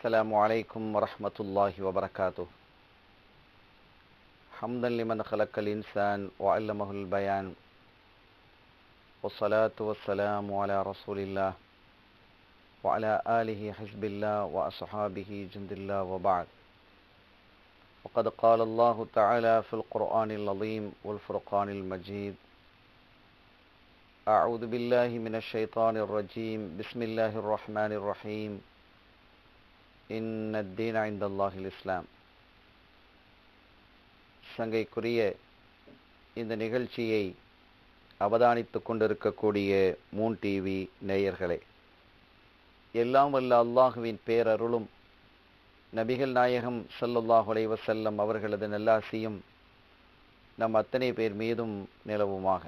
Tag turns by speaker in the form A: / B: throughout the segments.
A: السلام عليكم ورحمة الله وبركاته. حمدا لمن خلق الإنسان وعلمه البيان، والصلاة والسلام على رسول الله وعلى آله حزب الله وأصحابه جند الله وبعد. وقد قال الله تعالى في القرآن العظيم والفرقان المجيد: أعوذ بالله من الشيطان الرجيم، بسم الله الرحمن الرحيم، إن الدين عند الله الإسلام. சங்கைக்குரிய இந்த நிகழ்ச்சியை அவதானித்து கொண்டிருக்கக்கூடிய மூன் டிவி நேயர்களே, எல்லாம் வல்ல அல்லாஹுவின் பேரருளும் நபிகள் நாயகம் ஸல்லல்லாஹு அலைஹி வஸல்லம் அவர்களது நல்லாசியும் நம் அத்தனை பேர் மீதும் நிலவுமாக.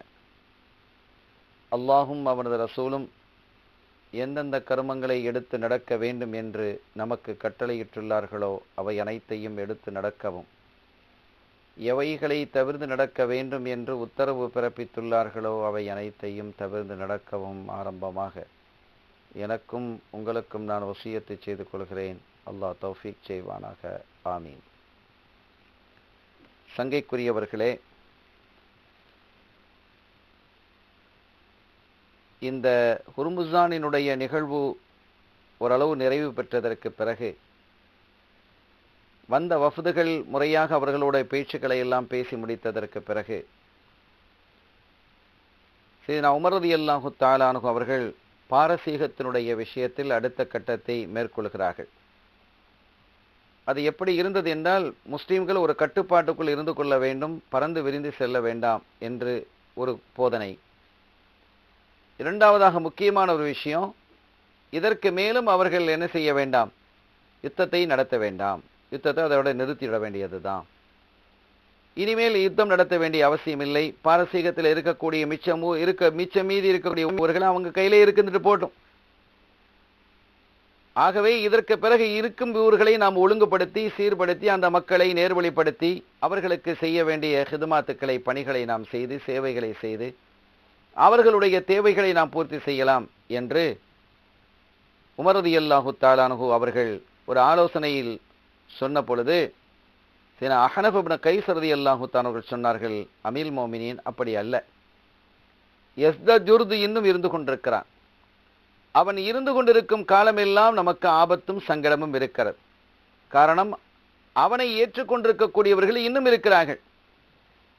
A: அல்லாஹும் அவனது ரசூலும் எந்தெந்த கர்மங்களை எடுத்து நடக்க வேண்டும் என்று நமக்கு கட்டளையிட்டுள்ளார்களோ அவை அனைத்தையும் எடுத்து நடக்கவும், எவைகளை தவிர்த்து நடக்க வேண்டும் என்று உத்தரவு பிறப்பித்துள்ளார்களோ அவை அனைத்தையும் தவிர்த்து நடக்கவும் ஆரம்பமாக எனக்கும் உங்களுக்கும் நான் வசியத்தை செய்து கொள்கிறேன். அல்லாஹ் தௌஃபீக் செய்வானாக. ஆமீன். சங்கைக்குரியவர்களே, இந்த ஹுர்முஸானினுடைய நிகழ்வு ஓரளவு நிறைவு பெற்றதற்கு பிறகு வந்த வஃதுகள் முறையாக அவர்களோட பேச்சுக்களை எல்லாம் பேசி முடித்ததற்கு பிறகு சையதுனா உமர் ரலியல்லாஹு தஆலா அன்ஹு அவர்கள் பாரசீகத்தினுடைய விஷயத்தில் அடுத்த கட்டத்தை மேற்கொள்கிறார்கள். அது எப்படி இருந்தது என்றால், முஸ்லீம்கள் ஒரு கட்டுப்பாட்டுக்குள் இருந்து கொள்ள வேண்டும், பறந்து விரிந்து செல்ல வேண்டாம் என்று ஒரு போதனை. இரண்டாவதாக முக்கியமான ஒரு விஷயம், இதற்கு மேலும் அவர்கள் என்ன செய்ய வேண்டாம், யுத்தத்தை நடத்த வேண்டாம், யுத்தத்தை அதோட நிறுத்திவிட வேண்டியது தான், இனிமேல் யுத்தம் நடத்த வேண்டிய அவசியம் இல்லை, பாரசீகத்தில் இருக்கக்கூடிய மிச்சம் மீதி இருக்கக்கூடிய ஊர்கள் அவங்க கையிலே இருக்கின்றது போட்டும். ஆகவே இதற்கு பிறகு இருக்கும் ஊர்களை நாம் ஒழுங்குபடுத்தி சீர்படுத்தி அந்த மக்களை நேர்வழிப்படுத்தி அவர்களுக்கு செய்ய வேண்டிய ஹிதுமாத்துக்களை பணிகளை நாம் செய்து சேவைகளை செய்து அவர்களுடைய தேவைகளை நாம் பூர்த்தி செய்யலாம் என்று உமர் ரலியல்லாஹு தஆலா அன்ஹு அவர்கள் ஒரு ஆலோசனையில் சொன்ன பொழுது அஹ்னஃப் இப்னு கைஸ் ரலியல்லாஹு தஆலா அவர்கள் சொன்னார்கள், அமீல் மோமினின், அப்படி அல்ல, யஸ்தஜுர்து இன்னும் இருந்து கொண்டிருக்கிறான், அவன் இருந்து கொண்டிருக்கும் காலமெல்லாம் நமக்கு ஆபத்தும் சங்கடமும் இருக்கிறது. காரணம், அவனை ஏற்றுக்கொண்டிருக்கக்கூடியவர்கள் இன்னும் இருக்கிறார்கள்.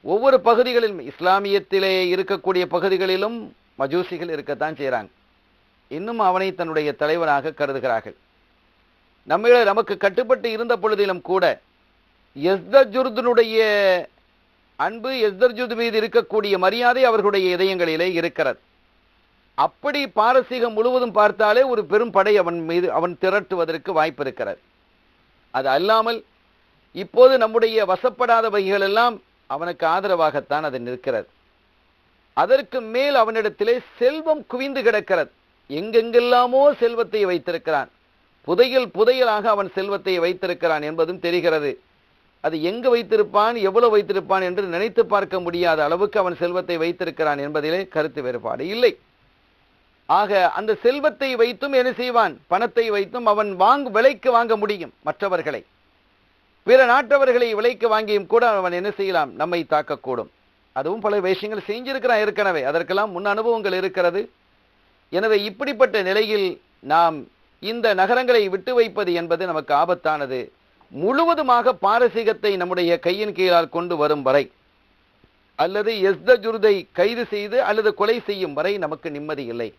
A: ஒவ்வொரு பகுதிகளிலும், இஸ்லாமியத்திலே இருக்கக்கூடிய பகுதிகளிலும் மஜூசிகள் இருக்கத்தான் செய்கிறாங்க, இன்னும் அவனை தன்னுடைய தலைவனாக கருதுகிறார்கள். நமக்கு கட்டுப்பட்டு இருந்த பொழுதிலும் கூட யஸ்தஜுர்துனுடைய அன்பு, யஸ்தஜுர்து மீது இருக்கக்கூடிய மரியாதை அவர்களுடைய இதயங்களிலே இருக்கிறது. அப்படி பாரசீகம் முழுவதும் பார்த்தாலே ஒரு பெரும் படை அவன் திரட்டுவதற்கு வாய்ப்பு இருக்கிறது. அது அல்லாமல் இப்போது நம்முடைய வசப்படாத வகைகள் எல்லாம் அவனுக்கு ஆதரவாகத்தான் அது நிற்கிறது. அதற்கு மேல் அவனிடத்திலே செல்வம் குவிந்து கிடக்கிறது, எங்கெங்கெல்லாமோ செல்வத்தை வைத்திருக்கிறான், புதையலாக அவன் செல்வத்தை வைத்திருக்கிறான் என்பதும் தெரிகிறது. அது எங்கு வைத்திருப்பான், எவ்வளவு வைத்திருப்பான் என்று நினைத்து பார்க்க முடியாத அளவுக்கு அவன் செல்வத்தை வைத்திருக்கிறான் என்பதிலே கருத்து வேறுபாடு இல்லை. ஆக அந்த செல்வத்தை வைத்தும் என்ன செய்வான், பணத்தை வைத்தும் அவன் விலைக்கு வாங்க முடியும் மற்றவர்களை, பிற நாட்டவர்களை விலைக்கு வாங்கியும் கூட அவன் என்ன செய்யலாம், நம்மை தாக்கக்கூடும். அதுவும் பல விஷயங்கள் செஞ்சிருக்கிறான் ஏற்கனவே, அதற்கெல்லாம் முன் அனுபவங்கள் இருக்கிறது. எனவே இப்படிப்பட்ட நிலையில் நாம் இந்த நகரங்களை விட்டு வைப்பது என்பது நமக்கு ஆபத்தானது. முழுவதுமாக பாரசீகத்தை நம்முடைய கையின் கீழால் கொண்டு வரும் வரை, அல்லது யஸ்தஜுர்தை கைது செய்து அல்லது கொலை செய்யும் வரை நமக்கு நிம்மதி இல்லை.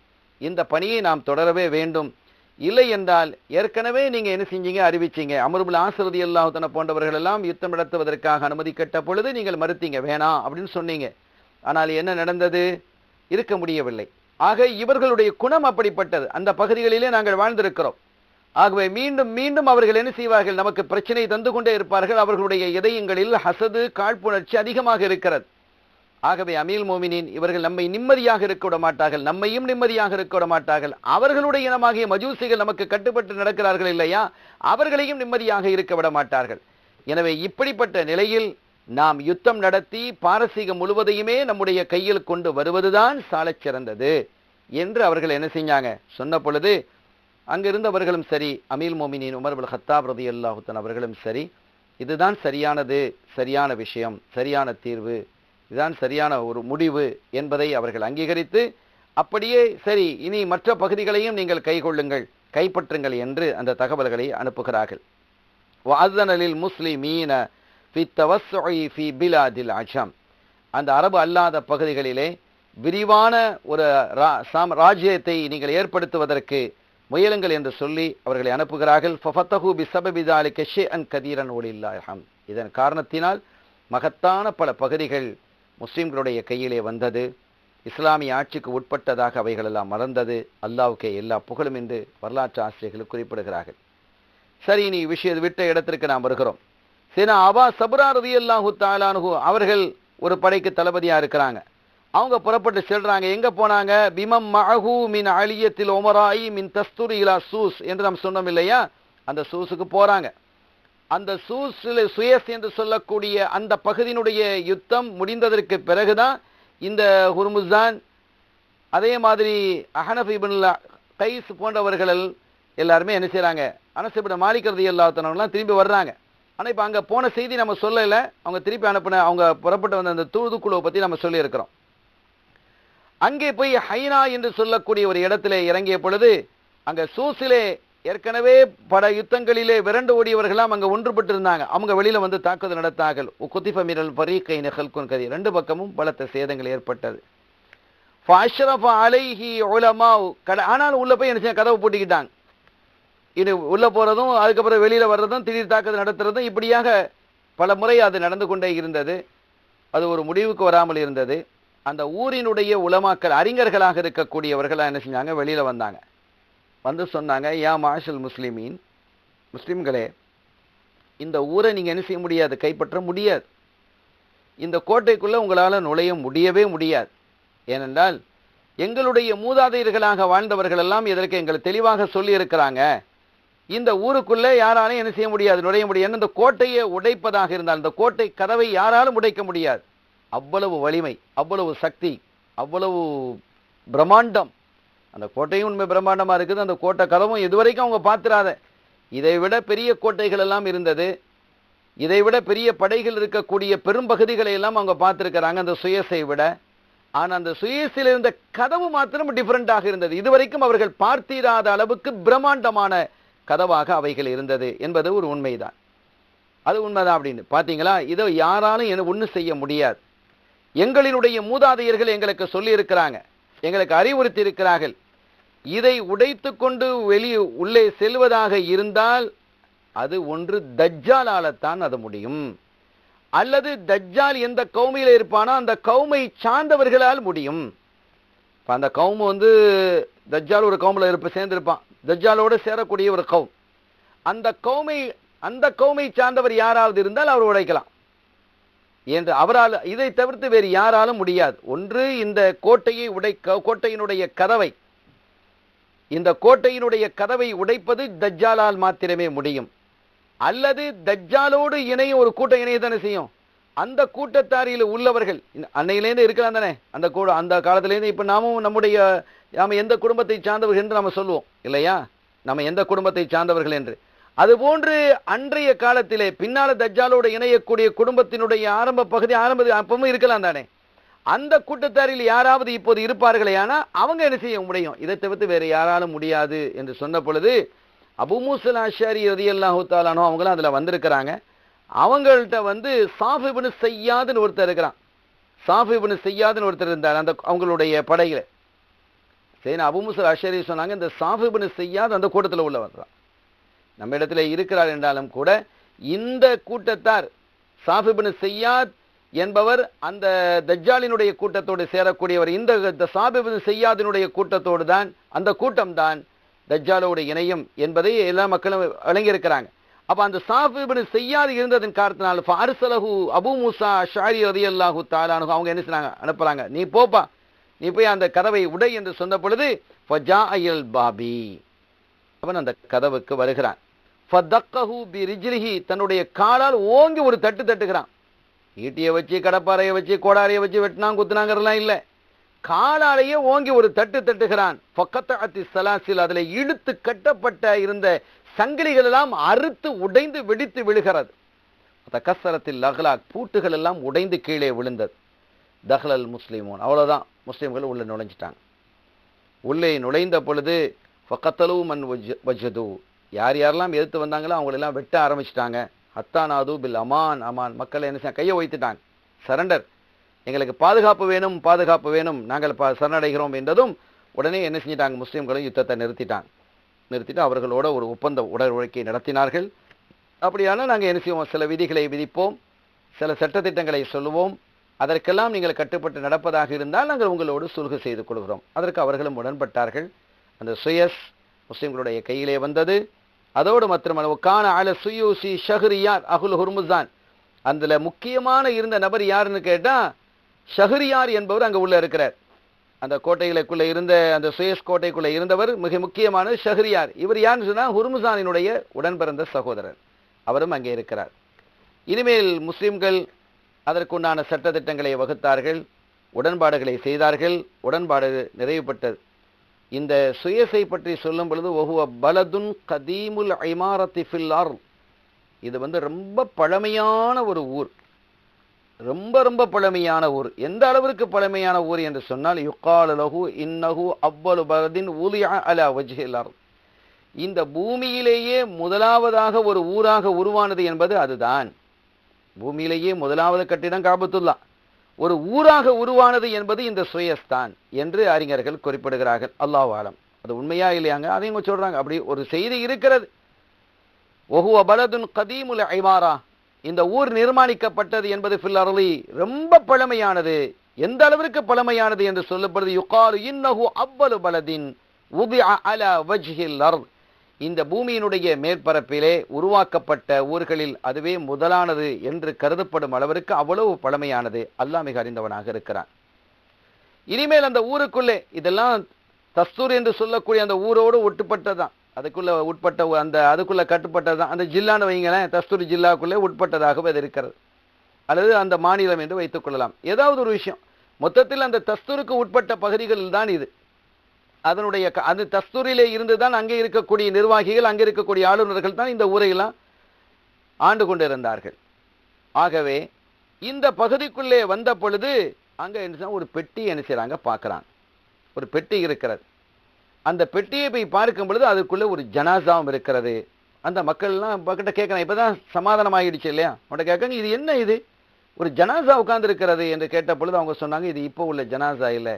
A: இந்த பணியை நாம் தொடரவே வேண்டும். இல்லை என்றால், ஏற்கனவே நீங்க என்ன செஞ்சீங்க, அறிவிச்சீங்க, அம்ர் இப்னு ஆஸ் ரலியல்லாஹு தஆலா போன்றவர்கள் எல்லாம் யுத்தம் நடத்துவதற்காக அனுமதி கேட்ட பொழுது நீங்கள் மறுத்தீங்க, வேணாம் அப்படின்னு சொன்னீங்க. ஆனால் என்ன நடந்தது, இருக்க முடியவில்லை. ஆக இவர்களுடைய குணம் அப்படிப்பட்டது, அந்த பகுதிகளிலே நாங்கள் வாழ்ந்திருக்கிறோம். ஆகவே மீண்டும் மீண்டும் அவர்கள் என்ன செய்வார்கள், நமக்கு பிரச்சனை தந்து கொண்டே இருப்பார்கள். அவர்களுடைய இதயங்களில் ஹசது, காழ்ப்புணர்ச்சி அதிகமாக இருக்கிறது. ஆகவே அமீல் மோமினின், இவர்கள் நம்மை நிம்மதியாக இருக்க விட மாட்டார்கள், நம்மையும் நிம்மதியாக இருக்க விட மாட்டார்கள். அவர்களுடைய இனமாகிய மஜூசிகள் நமக்கு கட்டுப்பட்டு நடக்கிறார்கள் இல்லையா, அவர்களையும் நிம்மதியாக இருக்க விட மாட்டார்கள். எனவே இப்படிப்பட்ட நிலையில் நாம் யுத்தம் நடத்தி பாரசீகம் முழுவதையுமே நம்முடைய கையில் கொண்டு வருவதுதான் சாலச் சிறந்தது என்று அவர்கள் என்ன செஞ்சாங்க சொன்ன பொழுது, அங்கிருந்தவர்களும் சரி, அமீல் மோமினின் உமர் இப்னு கத்தாப் ரலியல்லாஹு தஆலா அவர்களும் சரி, இதுதான் சரியானது, சரியான விஷயம், சரியான தீர்வு, இதுதான் சரியான ஒரு முடிவு என்பதை அவர்கள் அங்கீகரித்து, அப்படியே சரி இனி மற்ற பகுதிகளையும் நீங்கள் கைக்கொள்ளுங்கள், கைப்பற்றுங்கள் என்று அந்த தகவல்களை அனுப்புகிறார்கள். வஅذن للمسلمين في التوسع في بلاد العجم. அந்த அரபு அல்லாத பகுதிகளிலே விரிவான ஒரு ராஜ்யத்தை நீங்கள் ஏற்படுத்துவதற்கு முயலுங்கள் என்று சொல்லி அவர்களை அனுப்புகிறார்கள். ஃபஃபத்தஹு பிஸபபி ذلك شيئا كثيرا ولله الحمد. இதன் காரணத்தினால் மகத்தான பல பகுதிகள் முஸ்லிம்களுடைய கையிலே வந்தது. இஸ்லாமிய ஆட்சிக்கு உட்பட்டதாக அவைகளெல்லாம் மறந்தது. அல்லாஹ்வுக்கே எல்லா புகழும் என்று வரலாற்று ஆசிரியர்கள் குறிப்பிடுகிறார்கள். சரி, நீ விஷயத்தை விட்ட இடத்திற்கு நாம் வருகிறோம். சேனா அபா சப்ரா ரலியல்லாஹு தஆலா அன்ஹு அவர்கள் ஒரு படைக்கு தளபதியா இருக்கிறாங்க. அவங்க புறப்பட்டு செல்றாங்க. எங்க போனாங்க? பிமம் மஅஹு மின் அலியத்தில் உமராயி மின் தஸ்துரி இலா சூஸ் என்று நாம் சொன்னோம் இல்லையா? அந்த சூஸுக்கு போறாங்க. அந்த சுயஸ் என்று சொல்லக்கூடிய அந்த பகுதியினுடைய யுத்தம் முடிந்ததற்கு பிறகுதான் இந்த ஹுர்முஸ்தான், அதே மாதிரி அஹனஃப் இப்னு கைஸ் போன்றவர்கள் எல்லாருமே என்ன செய்றாங்க? அனஸ் இப்னு மாலிக் ரலியல்லாஹு தஆலா அவங்கலாம் திரும்பி வர்றாங்க. ஆனால் இப்போ அங்கே போன செய்தி நம்ம சொல்லல. அவங்க திருப்பி அனுப்பின அவங்க புறப்பட்டு வந்த அந்த தூதுக்குழுவை பற்றி நம்ம சொல்லியிருக்கிறோம். அங்கே போய் ஹைனா என்று சொல்லக்கூடிய ஒரு இடத்துல இறங்கிய பொழுது அங்கே சூசிலே ஏற்கனவே பல யுத்தங்களிலே விரண்டு ஓடியவர்களாம் அங்கே ஒன்றுபட்டு இருந்தாங்க. அவங்க வெளியில வந்து தாக்குதல் நடத்தார்கள். குத்திஃப மினல் ஃபரீகைன் ஹல்குன் கதீர். ரெண்டு பக்கமும் பலத்த சேதங்கள் ஏற்பட்டது. ஃபஅஷ்ரஃப அலைஹி உலமா. ஆனால் உள்ள போய் என்ன கதவு பூட்டிக்கிட்டாங்க. இது உள்ள போறதும் அதுக்கப்புறம் வெளியில வர்றதும் திடீர் தாக்குதல் நடத்துறதும் இப்படியாக பல முறை அது நடந்து கொண்டே இருந்தது. அது ஒரு முடிவுக்கு வராமல் இருந்தது. அந்த ஊரினுடைய உலமாக்கள், அறிஞர்களாக இருக்கக்கூடியவர்கள் என்ன செஞ்சாங்க? வெளியில வந்தாங்க. வந்து சொன்னாங்க, யா மாஷல் முஸ்லிமீன், முஸ்லிம்களே, இந்த ஊரை நீங்க என்ன செய்ய முடியாது, கைப்பற்ற முடியாது. இந்த கோட்டைக்குள்ள உங்களால் நுழைய முடியவே முடியாது. ஏனென்றால் எங்களுடைய மூதாதையர்களாக வாழ்ந்தவர்கள் எல்லாம் இதற்கு எங்களை தெளிவாக சொல்லி இருக்கிறாங்க. இந்த ஊருக்குள்ள யாராலும் என்ன செய்ய முடியாது, நுழைய முடியாது. இந்த கோட்டையை உடைப்பதாக இருந்தால் இந்த கோட்டை கதவை யாராலும் உடைக்க முடியாது. அவ்வளவு வலிமை, அவ்வளவு சக்தி, அவ்வளவு பிரம்மாண்டம். அந்த கோட்டையும் உண்மை பிரம்மாண்டமா இருக்குது. அந்த கோட்டை கதவும் இதுவரைக்கும் அவங்க பார்த்திராத, இதை விட பெரிய கோட்டைகள் எல்லாம் இருந்தது. இதை விட பெரிய படைகள் இருக்கக்கூடிய பெரும் பகுதிகளை எல்லாம் அவங்க பார்த்திருக்கிறாங்க அந்த சுயஸை விட. ஆனால் அந்த சுயஸில் இருந்த கதவு மாத்திரம் டிஃபரெண்டாக இருந்தது. இதுவரைக்கும் அவர்கள் பார்த்திராத அளவுக்கு பிரம்மாண்டமான கதவாக அவைகள் இருந்தது என்பது ஒரு உண்மைதான். அது உண்மைதான் அப்படின்னு பார்த்தீங்களா? இதை யாராலும் ஒன்றும் செய்ய முடியாது. எங்களினுடைய மூதாதையர்கள் எங்களுக்கு சொல்லி இருக்கிறாங்க, எங்களுக்கு அறிவுறுத்தி இருக்கிறார்கள். இதை உடைத்து கொண்டு உள்ளே செல்வதாக இருந்தால் அது ஒன்று தஜ்ஜாலால்தான் அது முடியும், அல்லது தஜ்ஜால் எந்த கௌமியில் இருப்பானோ அந்த கௌமை சார்ந்தவர்களால் முடியும். இப்போ அந்த கௌமு வந்து தஜ்ஜால் ஒரு கௌமில் சேர்ந்திருப்பான், தஜ்ஜாலோடு சேரக்கூடிய ஒரு கௌம். அந்த கௌமை சார்ந்தவர் யாராவது இருந்தால் அவர் உடைக்கலாம் என்று அவரால், இதை தவிர்த்து வேறு யாராலும் முடியாது. ஒன்று இந்த கோட்டையை கோட்டையினுடைய கதவை, இந்த கோட்டையினுடைய கதவை உடைப்பது தஜ்ஜாலால் மாத்திரமே முடியும். அல்லது தஜ்ஜாலோடு இணைய ஒரு கூட்டம் இணைய தானே செய்யும். அந்த கூட்டத்தாரியில் உள்ளவர்கள் அன்னையிலேருந்து இருக்கலாம் தானே, அந்த காலத்திலேருந்து. இப்போ நாம எந்த குடும்பத்தை சார்ந்தவர்கள் என்று நம்ம சொல்லுவோம் இல்லையா, நம்ம எந்த குடும்பத்தை சார்ந்தவர்கள் என்று. அதுபோன்று அன்றைய காலத்திலே பின்னால தஜ்ஜாலோடு இணையக்கூடிய குடும்பத்தினுடைய ஆரம்ப பகுதி அப்பவும் இருக்கலாம் தானே. அந்த கூட்டத்தாரில் யாராவது இப்போது இருப்பார்களே, ஆனால் அவங்க என்ன செய்ய முடியும், இதை தவிர்த்து வேறு யாராலும் முடியாது என்று சொன்ன பொழுது அபூ மூஸா அஷ்அரி ரலியல்லாஹு தஆலா அன்ஹு அவங்களும் அதில் வந்திருக்கிறாங்க. அவங்கள்ட்ட வந்து சாஃப் இப்னு ஸையாத்னு ஒருத்தர் இருக்கிறான். சாஃப் இப்னு ஸையாத்னு ஒருத்தர் இருந்தார் அந்த அவங்களுடைய படையில். சரி, அபூ மூஸா அஷ்அரி சொன்னாங்க, இந்த சாஃப் இப்னு ஸையாத் அந்த கூட்டத்தில் உள்ளவர் தான், நம்ம இடத்துல இருக்கிறார் என்றாலும் கூட இந்த கூட்டத்தார் சாஃப் இப்னு ஸையாத் என்பவர் அந்த தஜ்ஜாலினுடைய கூட்டத்தோடு சேரக்கூடியவர். இந்த சாஃப் இப்னு ஸையாதினுடைய கூட்டத்தோடு தான், அந்த கூட்டம் தான் தஜ்ஜாலோடு இணையும் என்பதை எல்லா மக்களும் வழங்கியிருக்கிறாங்க. அப்போ அந்த சாஃப் இப்னு ஸையாத் இருந்ததன் காரணத்தினால் ஃபஅர்ஸலஹு அபூ மூஸா அஷ்அரி ரலியல்லாஹு தஆலா அன்ஹு அவங்க என்ன செய்றாங்க, அனுப்புறாங்க, நீ போப்பா, நீ போய் அந்த கதவை உடை என்று சொன்ன பொழுது ஃபஜாஅல் பாபி, அவன் அந்த கதவுக்கு வருகிறான். ஃபதக்கஹு பிரிஜ்லிஹி, தன்னுடைய காலால் ஓங்கி ஒரு தட்டுகிறான். ஈட்டியை வச்சு கடப்பாறையை வச்சு கோடாரியை வச்சு வெட்டினா குத்துனாங்கிறதுலாம் இல்லை, காலாலேயே ஓங்கி ஒரு தட்டு தட்டுகிறான். ஃபக்கத்தஅத்தி ஸலாசில், அதில் இழுத்து கட்டப்பட்ட இருந்த சங்கிலிகள் எல்லாம் அறுத்து உடைந்து வெடித்து விழுகிறது. தகஸ்ஸரத்தில் அக்லாக், பூட்டுகள் எல்லாம் உடைந்து கீழே விழுந்தது. தஹ்லல் முஸ்லிமூன், அவ்வளவுதான், முஸ்லிம்கள் உள்ள நுழைஞ்சிட்டாங்க. உள்ளே நுழைந்த பொழுது ஃபகத்தலு மன் வஜது, யார் யாரெல்லாம் எதிர்த்து வந்தாங்களோ அவங்களெல்லாம் வெட்ட ஆரம்பிச்சிட்டாங்க. ஹத்தானாது பில் அமான், அமான், மக்கள் என்ன செய்ய, கையை வைத்துட்டாங்க, சரண்டர், எங்களுக்கு பாதுகாப்பு வேணும், பாதுகாப்பு வேணும், நாங்கள் சரணடைகிறோம் என்றதும் உடனே என்ன செஞ்சிட்டாங்க, முஸ்லீம்களும் யுத்தத்தை நிறுத்திட்டு அவர்களோட ஒரு ஒப்பந்த உடன்படிக்கை நடத்தினார்கள். அப்படியான நாங்கள் என்ன செய்வோம், சில விதிகளை விதிப்போம், சில சட்டத்திட்டங்களை சொல்லுவோம், அதற்கெல்லாம் நீங்கள் கட்டுப்பட்டு நடப்பதாக இருந்தால் நாங்கள் உங்களோடு சுல்கு செய்து கொள்கிறோம். அதற்கு அவர்களும் உடன்பட்டார்கள். அந்த சுயஸ் முஸ்லிம்களுடைய கையிலே வந்தது. அதோடு மாத்திரமல்ல, கான அல சுயூசி ஷஹ்ரியார் அகுல் ஹுர்முசான், அதில் முக்கியமான இருந்த நபர் யாருன்னு கேட்டால் ஷஹ்ரியார் என்பவர் அங்கே உள்ள இருக்கிறார். அந்த கோட்டைகளுக்குள்ளே இருந்த, அந்த சுயஸ் கோட்டைக்குள்ளே இருந்தவர் மிக முக்கியமான ஷஹ்ரியார். இவர் யாருன்னு சொன்னால் ஹுர்முசானினுடைய உடன் பிறந்த சகோதரர், அவரும் அங்கே இருக்கிறார். இனிமேல் முஸ்லிம்கள் அதற்குண்டான சட்டத்திட்டங்களை வகுத்தார்கள், உடன்பாடுகளை செய்தார்கள். உடன்பாடு நிறைவு பெற்றது. இந்த சுயஸை பற்றி சொல்லும் பொழுது ஒஹுவ பலதுன் கதீமுல் இமாரத்தி ஃபில் அர்ல், இது ரொம்ப பழமையான ஒரு ஊர், ரொம்ப பழமையான ஊர். எந்த அளவிற்கு பழமையான ஊர் என்று சொன்னால், யுகால லஹு இன்னஹு அவ்வலு பலதின் உலிஅ அலா வஜ்ஹில் அர்ல், இந்த பூமியிலேயே முதலாவதாக ஒரு ஊராக உருவானது என்பது அதுதான். பூமியிலேயே முதலாவது கட்டிடம் காபத்துல்லா, ஒரு ஊராக உருவானது என்பது இந்த சுயஸ் தான் என்று அறிஞர்கள் குறிப்பிடுகிறார்கள். அல்லாஹ் ஆலம், அது உண்மையா இல்லையாங்க, அதையும் சொல்றாங்க. அப்படி ஒரு செய்தி இருக்கிறது. ஒஹுவ பலதுன் கதீமுல் இமாரா, இந்த ஊர் நிர்மாணிக்கப்பட்டது என்பது ஃபில் அர்லி, ரொம்ப பழமையானது. எந்த அளவிற்கு பழமையானது என்று சொல்லப்படுது, யுகாலு இன்னஹு அவ்வலு பலதின் உதிஅ அலா வஜ்ஹில் அர்ல், இந்த பூமியினுடைய மேற்பரப்பிலே உருவாக்கப்பட்ட ஊர்களில் அதுவே முதலானது என்று கருதப்படும் அளவிற்கு அவ்வளவு பழமையானது. அல்லாஹ் மிக அறிந்தவனாக இருக்கிறான். இனிமேல் அந்த ஊருக்குள்ளே இதெல்லாம் தஸ்தூர் என்று சொல்லக்கூடிய அந்த ஊரோடு உட்பட்டதான், அதுக்குள்ள உட்பட்ட அதுக்குள்ள கட்டுப்பட்டதான். அந்த ஜில்லான்னு வைங்களேன், தஸ்தூர் ஜில்லாவுக்குள்ளே உட்பட்டதாகவே அது இருக்கிறது, அல்லது அந்த மாநிலம் என்று வைத்துக் கொள்ளலாம். ஏதாவது ஒரு விஷயம், மொத்தத்தில் அந்த தஸ்தூருக்கு உட்பட்ட பகுதிகளில் தான் இது. அதனுடைய அது தஸ்தூரிலே இருந்து தான் அங்கே இருக்கக்கூடிய நிர்வாகிகள், அங்கே இருக்கக்கூடிய ஆளுநர்கள் தான் இந்த ஊரையெல்லாம் ஆண்டு கொண்டிருந்தார்கள். ஆகவே இந்த பகுதிக்குள்ளே வந்த பொழுது அங்கே என்ன ஒரு பெட்டி என்ன செய்கிறாங்க பார்க்குறாங்க, ஒரு பெட்டி இருக்கிறது. அந்த பெட்டியை போய் பார்க்கும் பொழுது அதுக்குள்ளே ஒரு ஜனாசாவும் இருக்கிறது. அந்த மக்கள்லாம் பக்கிட்ட கேட்குறாங்க, இப்போ தான் சமாதானம் ஆகிடுச்சு இல்லையா, அவன்கிட்ட கேட்காங்க, இது என்ன, இது ஒரு ஜனாசா உட்கார்ந்து இருக்கிறது என்று கேட்ட பொழுது அவங்க சொன்னாங்க, இது இப்போ உள்ள ஜனாசா இல்லை,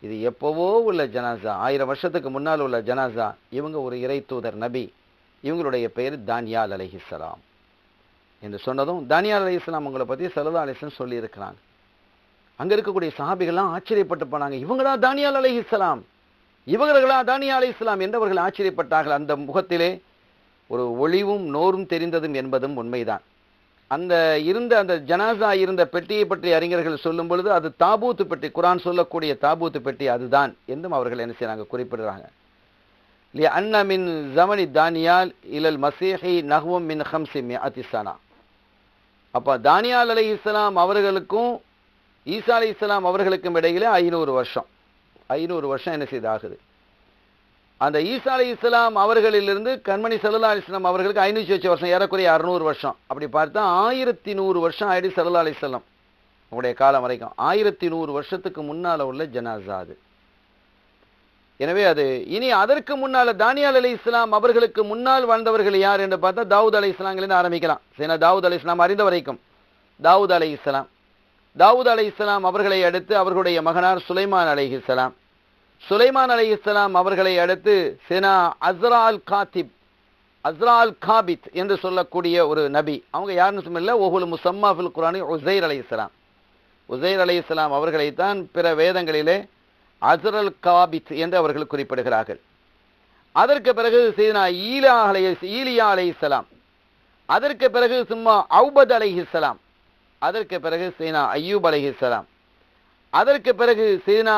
A: இது எப்போவோ உள்ள ஜனாசா, 1000 வருஷத்துக்கு முன்னால் உள்ள ஜனாசா. இவங்க ஒரு இறை தூதர் நபி, இவங்களுடைய பெயர் தானியால் அலைஹிஸ்ஸலாம் என்று சொன்னதும், தானியால் அலைஹிஸ்ஸலாம் உங்களை பற்றி ஸல்லல்லாஹு அலைஹி வஸல்லம் சொல்லி இருக்கிறாங்க. அங்கே இருக்கக்கூடிய சஹாபிகள்லாம் ஆச்சரியப்பட்டு போனாங்க, இவங்களா தானியால் அலைஹிஸ்ஸலாம், இவர்களா தானியா அலைஹிஸ்ஸலாம் என்றவர்கள் ஆச்சரியப்பட்டார்கள். அந்த முகத்திலே ஒரு ஒளிவும் நோரும் தெரிந்ததும் என்பதும் உண்மைதான். அந்த ஜனாசா இருந்த பெட்டியை பற்றி அறிஞர்கள் சொல்லும் பொழுது அது தாபூத்து பெட்டி, குர்ஆன் சொல்லக்கூடிய தாபூத்து பெட்டி அதுதான் என்றும் அவர்கள் என்ன செய்யறாங்க, குறிப்பிடுறாங்க. அன்ன மின் ஜமனி தானியால் இலல் மசீஹி நஹ்வும் மின் 500 சனா. அப்ப தானியால் அலைஹிஸ்ஸலாம் அவர்களுக்கும் ஈசா அலைஹிஸ்ஸலாம் அவர்களுக்கும் இடையிலே 500 வருஷம் என்ன செய்தாகுது. அந்த ஈசா அலைஹிஸ்ஸலாம் அவர்களிலிருந்து கண்மணி ஸல்லல்லாஹு அலைஹி வஸல்லம் அவர்களுக்கு 508 வருஷம், ஏறக்குறைய 600 வருஷம். அப்படி பார்த்தா 1100 வருஷம் ஆயிடுச்சு ஸல்லல்லாஹு அலைஹி வஸல்லம் அவருடைய காலம் வரைக்கும். 1100 வருஷத்துக்கு முன்னால உள்ள ஜனாசா அது. எனவே அது இனி அதற்கு முன்னால தானியால் அலைஹிஸ்ஸலாம் அவர்களுக்கு முன்னால் வாழ்ந்தவர்கள் யார் என்று பார்த்தா தாவூத் அலைஹிஸ்ஸலாம்லேருந்து ஆரம்பிக்கலாம். ஏன்னா தாவூத் அலைஹிஸ்ஸலாம் அறிந்த வரைக்கும் தாவூத் அலைஹிஸ்ஸலாம் அவர்களை அடுத்து அவர்களுடைய மகனார் சுலைமான் அலைஹிஸ்ஸலாம், சுலைமான் அலைஹிஸ்ஸலாம் அவர்களை அடுத்து சேனா அஸ்ரால் காபித் என்று சொல்லக்கூடிய ஒரு நபி. அவங்க யாருன்னு சொல்லல, ஒஹுல் முசம்மா ஃபில் குர்ஆனி உஸைர் அலைஹிஸ்ஸலாம் அவர்களைத்தான் பிற வேதங்களிலே அஸ்ரல் காபித் என்று அவர்கள் குறிப்பிடுகிறார்கள். அதற்கு பிறகு சேனா ஈலியா அலைஹிஸ்ஸலாம், அதற்கு பிறகு சும்மா அவுபத் அலைஹிஸ்ஸலாம், அதற்கு பிறகு சேனா அய்யூப் அலைஹிஸ்ஸலாம், அதற்கு பிறகு சேனா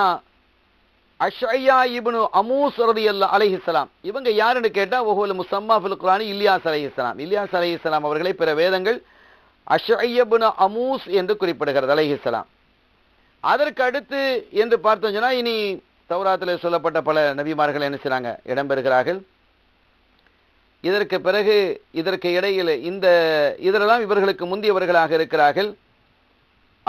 A: அஷ்ஐயா இப்னு அமூஸ் ரலியல்லாஹு அலைஹிஸ்ஸலாம். இவங்க யாருன்னு கேட்டா ஒஹுல் முசம்மா ஃபில் குர்ஆனி இல்யாஸ் அலைஹிஸ்ஸலாம் அவர்களை பிற வேதங்கள் அஷ்ஐயா இப்னு அமூஸ் என்று குறிப்பிடுகிறது அலைஹிஸ்ஸலாம். அதற்கு அடுத்து என்று பார்த்தோம் சொன்னா, இனி தௌராத்தில் சொல்லப்பட்ட பல நபிமார்கள் என்ன செய்றாங்க, இடம்பெறுகிறார்கள். இதற்கு பிறகு இதற்கு இடையில் இதெல்லாம் இவர்களுக்கு முந்தியவர்களாக இருக்கிறார்கள்.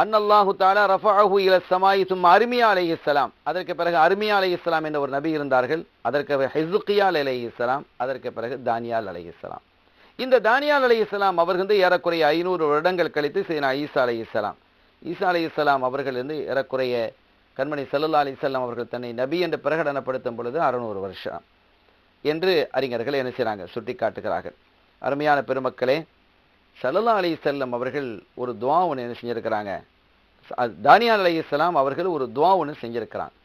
A: அன்னல்லாஹு தஆலா ரஃபஅஹு இல ஸமாஇ தும்ம அர்மியா அலைஹிஸ்ஸலாம். அதற்கு பிறகு அர்மியா அலைஹிஸ்ஸலாம் என்ற ஒரு நபி இருந்தார்கள். அதற்கு பிறகு ஹிஸ்கியால் அலைஹிஸ்ஸலாம். அதற்கு பிறகு தானியால் அலைஹிஸ்ஸலாம். இந்த தானியால் அலைஹிஸ்ஸலாம் அவர்கள் ஏறக்குறைய 500 வருடங்கள் கழித்து சையதுனா ஈசா அலைஹிஸ்ஸலாம். ஈசா அலைஹிஸ்ஸலாம் அவர்கள் ஏறக்குறைய கண்மணி ஸல்லல்லாஹு அலைஹி வஸல்லம் அவர்கள் தன்னை நபி என்று பிரகடனப்படுத்தும் பொழுது 600 வருஷம் என்று அறிஞர்கள் என்ன செய்றாங்க, சுட்டி காட்டுகிறார்கள். அருமையான பெருமக்களே, ஸல்லல்லாஹு அலைஹி வஸல்லம் அவர்கள் ஒரு துஆ ஒன்று என்ன செஞ்சிருக்கிறாங்க, தானியால் அலைஹிஸ்ஸலாம் அவர்கள் ஒரு துஆ ஒன்று செஞ்சிருக்கிறாங்க.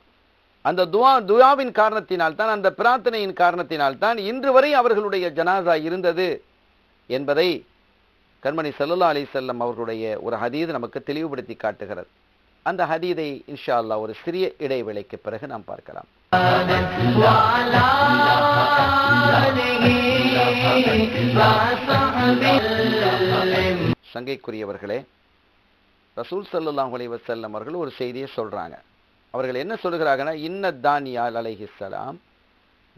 A: அந்த துஆவின் காரணத்தினால் தான், அந்த பிரார்த்தனையின் காரணத்தினால் தான் இன்று வரை அவர்களுடைய ஜனாசா இருந்தது என்பதை கண்மணி ஸல்லல்லாஹு அலைஹி வஸல்லம் அவர்களுடைய ஒரு ஹதீஸ் நமக்கு தெளிவுபடுத்தி காட்டுகிறது. அந்த ஹதீதை இன்ஷா அல்லாஹ் ஒரு சிறிய இடைவேளைக்கு பிறகு நாம் பார்க்கலாம். சங்கைக்குரியவர்களே, ரசூல் ஸல்லல்லாஹு அலைஹி வஸல்லம் அவர்கள் ஒரு செய்தியை சொல்றாங்க. அவர்கள் என்ன சொல்கிறாங்கன்னா, இன்ன தானியால் அலைஹிஸ்ஸலாம்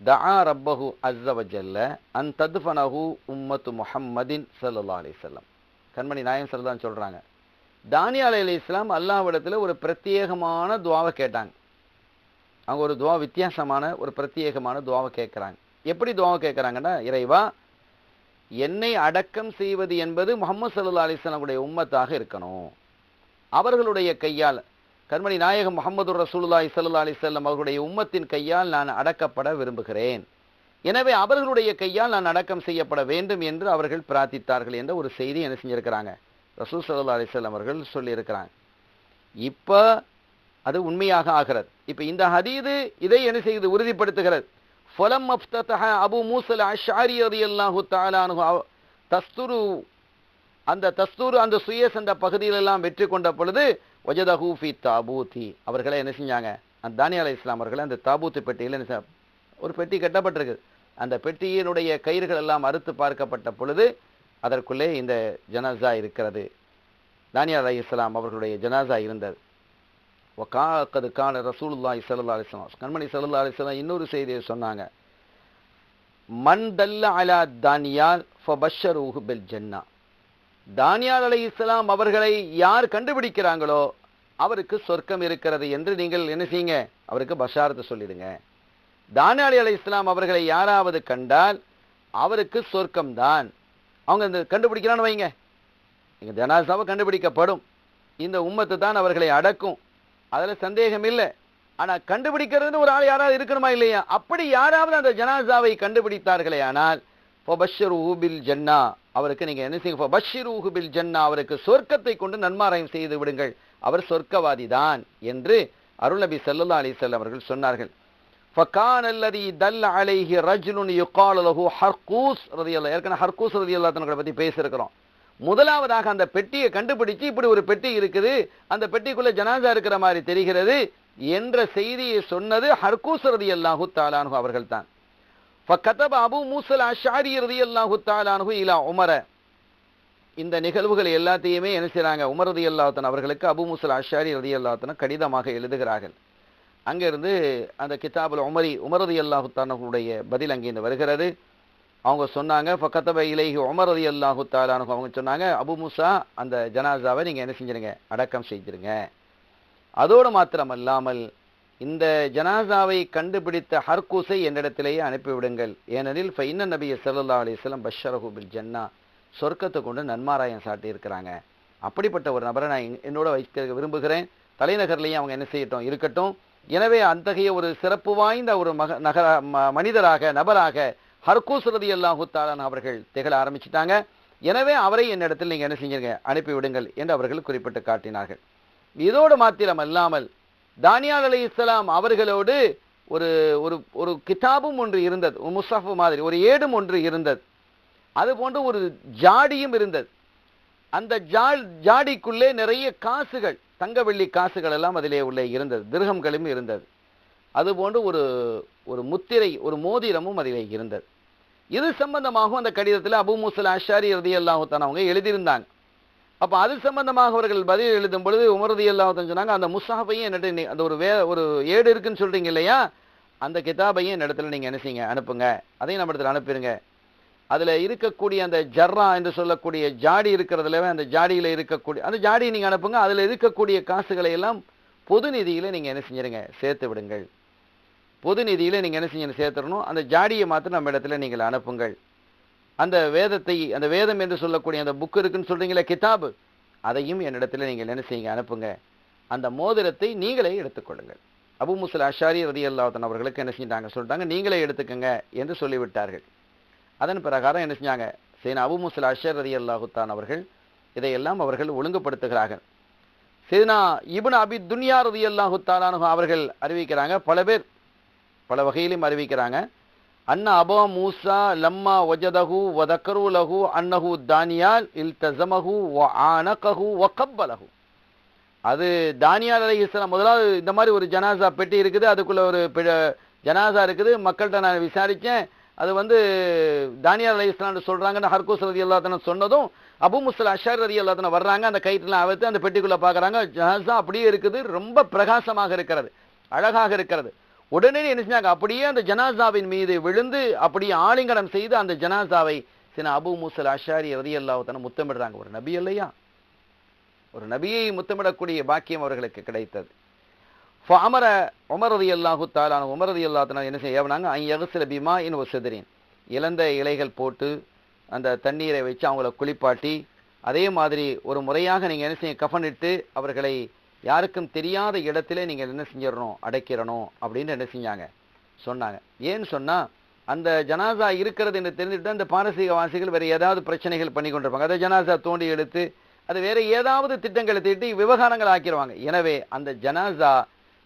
A: தஆ ரப்பஹு அஸ்ஸ வஜல்ல அன் தத்ஃபனஹு உம்மத்து முஹம்மதின் ஸல்லல்லாஹு அலைஹி வஸல்லம். கண்மணி நாயகம் ஸல்லல்லாஹு அலைஹி சொல்றாங்க, தானியால் அலைஹிஸ்ஸலாம் அல்லாஹ்விடத்தில் ஒரு பிரத்யேகமான துஆவை கேட்டாங்க. அவங்க ஒரு துஆ, வித்தியாசமான ஒரு பிரத்யேகமான துஆவை கேட்குறாங்க. எப்படி துஆவை கேட்குறாங்கன்னா, இறைவா, என்னை அடக்கம் செய்வது என்பது முஹம்மது ஸல்லல்லாஹு அலைஹி வஸல்லம் உம்மத்தாக இருக்கணும். அவர்களுடைய கையால், கண்மணி நாயகம் முஹம்மது ரசூலுல்லாஹி ஸல்லல்லாஹு அலைஹி வஸல்லம் அவர்களுடைய உம்மத்தின் கையால் நான் அடக்கப்பட விரும்புகிறேன். எனவே அவர்களுடைய கையால் நான் அடக்கம் செய்யப்பட வேண்டும் என்று அவர்கள் பிரார்த்தித்தார்கள் என்ற ஒரு செய்தி என்ன செஞ்சிருக்கிறாங்க, ரசூல் ஸல்லல்லாஹு அலைஹி வஸல்லம் அவர்கள் சொல்லியிருக்கிறாங்க. இப்போ அது உண்மையாக ஆகிறது. இப்போ இந்த ஹதீது இதை என்ன செய்து உறுதிப்படுத்துகிறது. ஃபலம் அஃப்தஹ அபு மூஸல் அஷ்அரி ரலியல்லாஹு தஆலா அன்ஹு தஸ்துரு, அந்த சுயஸ் அந்த பகுதியிலெல்லாம் வெற்றி கொண்ட பொழுது வஜதஹு ஃபி தாபூதி, அவர்களை என்ன செஞ்சாங்க, அந்த தானியால் அலைஹிஸ்ஸலாம் அவர்கள் அந்த தாபூத்து பெட்டியில் என்ன ஒரு பெட்டி கட்டப்பட்டிருக்கு. அந்த பெட்டியினுடைய கயிறுகள் எல்லாம் அறுத்து பார்க்கப்பட்ட பொழுது அதற்குள்ளே இந்த ஜனாசா இருக்கிறது. தானியால் அலைஹிஸ்ஸலாம் அவர்களுடைய ஜனாசா இருந்தது. வகாகது கான ரசூலுல்லாஹி ஸல்லல்லாஹு அலைஹி வஸல்லம், கண்மணி ஸல்லல்லாஹு அலைஹி வஸல்லம் இன்னொரு செய்தியை சொன்னாங்க, மன் தல்ல அலா தானியால் ஃபபஷருஹு பில் ஜன்னா. தானியால் அலைஹிஸ்ஸலாம் அவர்களை யார் கண்டுபிடிக்கிறாங்களோ அவருக்கு சொர்க்கம் இருக்கிறது என்று நீங்கள் என்ன செய்யுங்க, அவருக்கு பஷாரத்தை சொல்லிடுங்க. தானியால் அலைஹிஸ்ஸலாம் அவர்களை யாராவது கண்டால் அவருக்கு சொர்க்கம்தான். அவங்க இந்த கண்டுபிடிக்கிறான்னு வைங்க, இங்கே ஜனாசாவை கண்டுபிடிக்கப்படும், இந்த உம்மத்து தான் அவர்களை அடக்கும், அதில் சந்தேகம் இல்லை. ஆனால் கண்டுபிடிக்கிறது ஒரு ஆள் யாராவது இருக்கணுமா இல்லையா? அப்படி யாராவது அந்த ஜனாசாவை கண்டுபிடித்தார்களே ஆனால் ஃபபஷருஹு பில் ஜன்னா, அவருக்கு நீங்கள் என்ன செய்யுங்க, ஃபபஷருஹு பில் ஜன்னா, அவருக்கு சொர்க்கத்தை கொண்டு நன்மாராயம் செய்து விடுங்கள், அவர் சொர்க்கவாதி தான் என்று அருள்நபி ஸல்லல்லாஹு அலைஹி வஸல்லம் அவர்கள் சொன்னார்கள். ஃபகான அல்லதி தல்ல அலைஹி ரஜுலுன் யுகாலு லஹு ஹர்கூஸ் ரலியல்லாஹு, ஏற்கனவே ஹர்கூஸ் ரலியல்லாஹு தஆலா பற்றி பேசியிருக்கிறோம். முதலாவதாக அந்த பெட்டியை கண்டுபிடிச்சு, இப்படி ஒரு பெட்டி இருக்குது, அந்த பெட்டிக்குள்ள ஜனாசா இருக்கிற மாதிரி தெரிகிறது என்ற செய்தியை சொன்னது ஹர்கூஸ் ரலியல்லாஹு தஆலா அன்ஹு அவர்கள் தான். ஃபகதப அபு மூஸல் அஷ்அரி ரலியல்லாஹு தஆலா அன்ஹு இலா உமர, இந்த நிகழ்வுகள் எல்லாத்தையுமே என்ன செய்றாங்க, உமர் ரலியல்லாஹு தஆலா அவர்களுக்கு அபு மூஸல் அஷ்அரி ரலியல்லாஹு தஆலா கடிதமாக எழுதுகிறார்கள். அங்கிருந்து அந்த கிதாபுல் உமரி, உமர் ரலியல்லாஹு தஆலாவுடைய பதில் அங்கிருந்து வருகிறது. அவங்க சொன்னாங்க, ஃபகதப இலைஹி உமர் ரலியல்லாஹு தஆலா அன்ஹு, அவங்க சொன்னாங்க, அபு மூஸா, அந்த ஜனாசாவை நீங்கள் என்ன செஞ்சிருங்க, அடக்கம் செய்திருங்க. அதோடு மாத்திரமல்லாமல் இந்த ஜனாசாவை கண்டுபிடித்த ஹர்கூஸை என்னிடத்திலேயே அனுப்பிவிடுங்கள், ஏனெனில் ஃபைன்ன நபிய ஸல்லல்லாஹு அலைஹி வஸல்லம் பஷரஹு பில் ஜன்னா, சொர்க்கத்தை கொண்டு நன்மாராயம் சாட்டி இருக்கிறாங்க. அப்படிப்பட்ட ஒரு நபரை நான் என்னோட வைக்க விரும்புகிறேன், தலைநகர்லையும் அவங்க என்ன செய்யட்டும், இருக்கட்டும். எனவே அத்தகைய ஒரு சிறப்பு வாய்ந்த ஒரு நபராக ஹர்கூஸ் ரலியல்லாஹு தஆலா அவர்கள் திகழ ஆரம்பிச்சிட்டாங்க. எனவே அவரை என்னிடத்தில் நீங்கள் என்ன செஞ்சீங்க, அனுப்பிவிடுங்கள் என்று அவர்கள் குறிப்பிட்டு காட்டினார்கள். இதோடு மாத்திரமல்லாமல் தானியால் அலைஹிஸ்ஸலாம் அவர்களோடு ஒரு ஒரு கிதாபும் ஒன்று இருந்தது, முஸ்ஹஃப் மாதிரி ஒரு ஏடும் ஒன்று இருந்தது. அதுபோன்று ஒரு ஜாடியும் இருந்தது. அந்த ஜாடிக்குள்ளே நிறைய காசுகள், தங்க வெள்ளி காசுகள் எல்லாம் அதிலே உள்ளே இருந்தது, திர்ஹம்களும் இருந்தது. அதுபோன்று ஒரு முத்திரை, ஒரு மோதிரமும் அதிலே இருந்தது. இது சம்பந்தமாகவும் அந்த கடிதத்தில் அபு மூஸல் அஷ்அரி ரலியல்லாஹு தஆலா அவங்க எழுதியிருந்தாங்க. அப்ப அது சம்பந்தமாக அவர்கள் பதில் எழுதும் பொழுது உமர் ரலியல்லாஹு அன்ஹு சொன்னாங்க, அந்த முஸ்ஹஃபையும் என்னட்ட அந்த ஒரு ஏடு இருக்குன்னு சொல்றீங்க இல்லையா, அந்த கிதாபையும் என்னிடத்துல நீங்க என்ன செய்யுங்க, அனுப்புங்க. அதையும் நம்ம இடத்துல அனுப்பிடுங்க. அதுல இருக்கக்கூடிய அந்த ஜர்ரா என்று சொல்லக்கூடிய ஜாடி இருக்கிறதுல, அந்த ஜாடியில இருக்கக்கூடிய அந்த ஜாடியை நீங்க அனுப்புங்க. அதுல இருக்கக்கூடிய காசுகளை எல்லாம் பொது நிதியில நீங்க என்ன செஞ்சிருங்க, சேர்த்து விடுங்கள். பொது நிதியில நீங்க என்ன செய்யணும், சேர்த்துடணும். அந்த ஜாடியை மாத்திரம் நம்ம இடத்துல நீங்கள் அனுப்புங்கள். அந்த வேதம் என்று சொல்லக்கூடிய அந்த புக் இருக்குன்னு சொல்றீங்களே, கிதாபு, அதையும் என்னிடத்துல நீங்கள் என்ன செய்யுங்க, அனுப்புங்க. அந்த மோதிரத்தை நீங்களே எடுத்துக்கொள்ளுங்கள். அபூ மூஸா அஷ்அரி ரலியல்லாஹு அன்ஹு அவர்களுக்கு என்ன செஞ்சாங்க, சொல்லிட்டாங்க, நீங்களே எடுத்துக்கங்க என்று சொல்லிவிட்டார்கள். அதன் பிரகாரம் என்ன செஞ்சாங்க, சையதுனா அபூ மூஸா அஷ்அரி ரலியல்லாஹு தஆலா அவர்கள் இதையெல்லாம் அவர்கள் ஒழுங்குபடுத்துகிறார்கள். சையதுனா இப்னு அபி துன்யா ரலியல்லாஹு தஆலா அன்ஹு அவர்கள் அறிவிக்கிறாங்க, பல பேர் பல வகையிலும் அறிவிக்கிறாங்க, அன்ன அபா மூசா லம்மா வஜதஹு வதக்கரு லஹு அன்னஹு தானியால் இல்தஸமஹு வஆனகஹு வகப்பலஹு. அது தானியால் அலைஹிஸ்ஸலாம், முதலாவது இந்த மாதிரி ஒரு ஜனாசா பெட்டி இருக்குது, அதுக்குள்ள ஒரு ஜனாசா இருக்குது, மக்கள்கிட்ட நான் விசாரிச்சேன், அது தானியால் அலைஹிஸ்ஸலாம் சொல்றாங்கன்னு ஹர்கூஸ் ரலியல்லாஹு அன்ஹு சொன்னதும் அபூ மூஸா அஷ்அரி ரலியல்லாஹு அன்ஹு வர்றாங்க, அந்த கயிற்றுலாம் அவிழ்த்து அந்த பெட்டிக்குள்ள பார்க்கறாங்க, ஜனாசா அப்படியே இருக்குது, ரொம்ப பிரகாசமாக இருக்கிறது, அழகாக இருக்கிறது. உடனே என்ன செஞ்சாங்க, அப்படியே அந்த ஜனாசாவின் மீது விழுந்து அப்படியே ஆலிங்கனம் செய்து அந்த ஜனாசாவை அபூ மூஸா அஷ்அரி ரலியல்லாஹு அன்ஹு முத்தமிடுறாங்க. ஒரு நபி இல்லையா, ஒரு நபியை முத்தமிடக்கூடிய பாக்கியம் அவர்களுக்கு கிடைத்தது. ஃபஅமர உமர் ரலியல்லாஹு தஆலா உமர் ரலியல்லாஹு தஆலா என்ன செய்யவனாங்க, ஐயக்ஸில பிமாஇன் வஸத்ரின், இளந்த இலைகள் போட்டு அந்த தண்ணீரை வச்சு அவங்கள குளிப்பாட்டி, அதே மாதிரி ஒரு முறையாக நீங்க என்ன செய்ய, கஃனிட்டு அவர்களை யாருக்கும் தெரியாத இடத்திலே நீங்கள் என்ன செஞ்சிடணும், அடைக்கிறணும் அப்படின்னு என்ன செஞ்சாங்க, சொன்னாங்க. ஏன்னு சொன்னா, அந்த ஜனாசா இருக்கிறது என்று தெரிஞ்சுட்டு அந்த பாரசீகவாசிகள் வேற ஏதாவது பிரச்சனைகள் பண்ணி கொண்டிருப்பாங்க. அதை ஜனாசா தோண்டி எடுத்து அது வேற ஏதாவது திட்டங்களை தீட்டி விவகாரங்கள் ஆக்கிடுவாங்க. எனவே அந்த ஜனாசா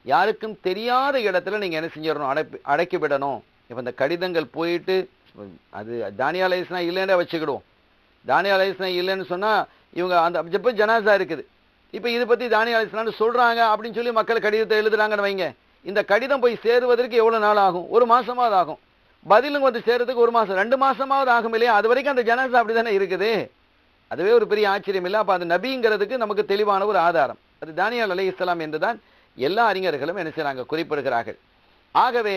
A: யாருக்கும் தெரியாத இடத்துல நீங்க என்ன செஞ்சிடணும், அடக்கி விடணும். இப்ப இந்த கடிதங்கள் போயிட்டு அது தானியால் அலைஹிஸ்ஸலாம் இல்லைன்னு வச்சுக்கிடுவோம். தானியால் அலைஹிஸ்ஸலாம் இல்லைன்னு சொன்னா இவங்க அந்த ஜனாசா இருக்குது, இப்ப இதை பத்தி தானியால் அலைஹிஸ்ஸலாம் சொல்றாங்க அப்படின்னு சொல்லி மக்கள் கடிதத்தை எழுதுறாங்கன்னு வைங்க, இந்த கடிதம் போய் சேருவதற்கு எவ்வளவு நாள் ஆகும், ஒரு மாசமாவது ஆகும். பதிலும் சேர்றதுக்கு ஒரு மாசம் 2 மாசமாவது ஆகும் இல்லையா, அது வரைக்கும் அந்த ஜனாசா அப்படிதானே இருக்குது. அதுவே ஒரு பெரிய ஆச்சரியம் இல்லை. அப்ப அது நபிங்கிறதுக்கு நமக்கு தெளிவான ஒரு ஆதாரம் அது தானியால் அலைஹிஸ்ஸலாம் என்றுதான் எல்லா அறிஞர்களும் என்ன செய்றாங்க, குறிப்பிடுகிறார்கள். ஆகவே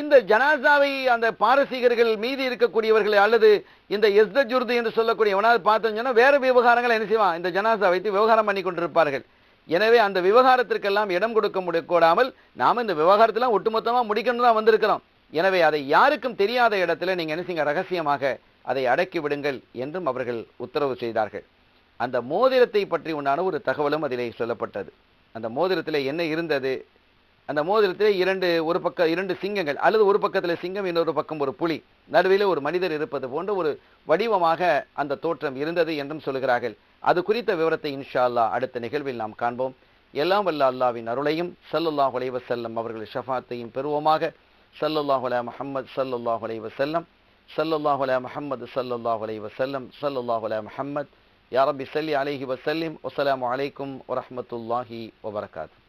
A: இந்த ஜனாசாவை அந்த பாரசீகர்கள் மீதி இருக்கக்கூடியவர்கள் அல்லது இந்த எஸ்தஜுர்து என்று சொல்லக்கூடிய எவனாவது பார்த்தோம்னா வேற விவகாரங்களை என்ன செய்வான், இந்த ஜனாசா வைத்து விவகாரம் பண்ணி கொண்டிருப்பார்கள். எனவே அந்த விவகாரத்திற்கெல்லாம் இடம் கொடுக்க கூடாமல் நாம இந்த விவகாரத்தெல்லாம் ஒட்டுமொத்தமா முடிக்கணும் தான் வந்திருக்கிறோம். எனவே அதை யாருக்கும் தெரியாத இடத்துல நீங்க என்ன செய்யுங்க, ரகசியமாக அதை அடக்கி விடுங்கள் என்றும் அவர்கள் உத்தரவு செய்தார்கள். அந்த மோதிரத்தை பற்றி உண்டான ஒரு தகவலும் அதிலே சொல்லப்பட்டது. அந்த மோதிரத்திலே என்ன இருந்தது, அந்த மோதிரத்திலே இரண்டு சிங்கங்கள், அல்லது ஒரு பக்கத்தில் சிங்கம், இன்னொரு பக்கம் ஒரு புலி, நடுவிலே ஒரு மனிதர் இருப்பது போன்ற ஒரு வடிவமாக அந்த தோற்றம் இருந்தது என்றும் சொல்கிறார்கள். அது குறித்த விவரத்தை இன்ஷா அல்லாஹ் அடுத்த நிகழ்வில் நாம் காண்போம். எல்லாம் வல்ல அல்லாஹ்வின் அருளையும் ஸல்லல்லாஹு அலைஹி வஸல்லம் அவர்கள் ஷஃபாத்தையும் பெறுவோமாக. ஸல்லல்லாஹு அலா முஹம்மத் ஸல்லல்லாஹு அலைஹி வஸல்லம், ஸல்லல்லாஹு அலா முஹம்மத் ஸல்லல்லாஹு அலைஹி வஸல்லம், ஸல்லல்லாஹு அலா முஹம்மத். யா ரப்பி ஸல்லி அலைஹி வஸல்லிம். வஸ்ஸலாமு அலைக்கும் வரஹ்மத்துல்லாஹி வபரகாத்துஹு.